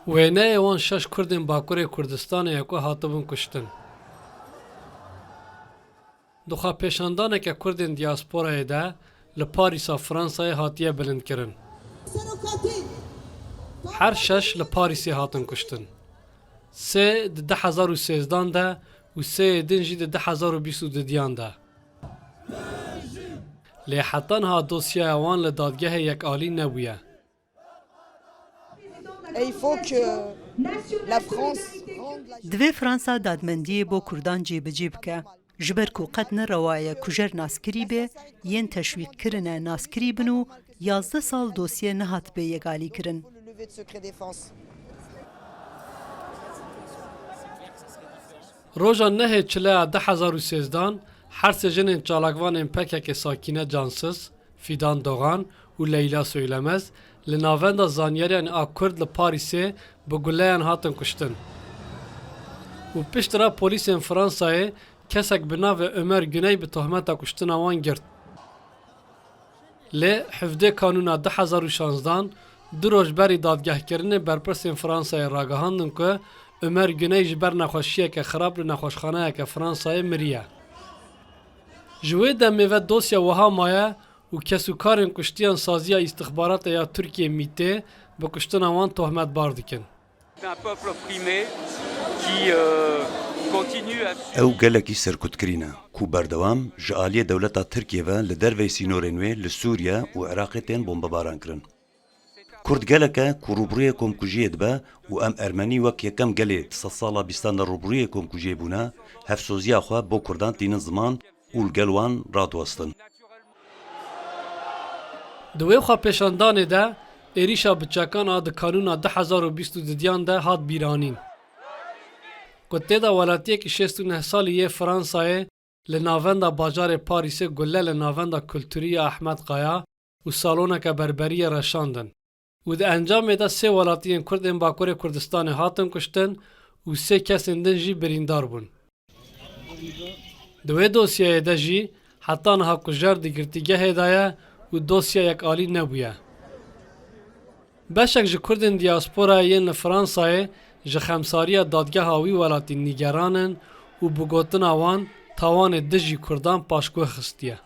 Wêneyê wan şeş Kurdên Bakurê Kurdistanê ku hatibûn kuştin. Dixwapêşandaneke Kurdên dîasporayê de li Parîsa Fransayê hatiye bilindkirin. Her şeş li Parîsê hatin kuştin. Sê di 2013 de û sê din jî di 2022 de. Lê heta niha dosyaya wan li dadgehê yekalî nebûye. Et il faut que la France Divê Fransa dadmendiyê bo Kurdan cêbicê bike. Ji ber ku qet nerewaye kujer naskirî be, yên teşwîqkirine naskirî bin û 11 sal dosye nehat bê yegalîkirin. le lever de secret défense. Roja nehê çileya 2013 her sê jinên çalakvanên PKK Sakîne Cansız, Fidan Doğan û Leyla Söylemez li navenda zanyeriyên a Kurd li Parîsê bi guleyan hatin kuştin. û piştira polîsên Fransayê kesek bi navê Ömer Güney bi tohmeta kuştina wan girt. Lê hevdê kanûna 2016 du roj berî dadgehkirinê berpirsên Fransayê ragihandin ku Ömer Güney ji ber nexweşiyeke xirab li nexweşxaneyeke Fransayê miriye. Ji wê demê ve dosya wiha maye û kesûkarên kuştiyan saziya îstixbaratê ya Tirkiye MİTê bi kuştina wan tohmetbar dikin. Un peuple opprimé qui continue à Ew gelekî serkûtkirîne ku berdewam ji aliyê dewleta Tirkiye ve li dervey sînorên wê li Sûriye û Iraqê tên bombebaran kirin. Kurd geleke ku rûbirûyê komkujiyê dibe û em Ermenî wek yekem gelê di sed sala bîstan de rûbirûyê komkujiyê bûne, hevsoziya xwe bo Kurdan tînin ziman û li gel wan radwestin. Di wê xwepêşandanê de êrîşa biçekan a di kanûna 2022 de hat bîranîn. Ku têda welatiyekî 69 salî yê Fransayê li navenda bajarê Parîsê gulle li navenda kulturî ya Ehmed Qaya û saloneke berberiyê reşandin. û di encamê de sê welatiyên Kurdên Bakurê Kurdistanê hatin kuştin û sê kesên din jî birîndar bûn. Di wê dosyayê de jî heta niha kujer di girtîgehê de ye û dosya yekalî nebûye. Beşek ji Kurdên dîasporayê yên li Fransayê ji xemsariya dadgeha wî welatî nîgeranin û bi gotina wan tawanê dijî Kurdan paşguh xistiye.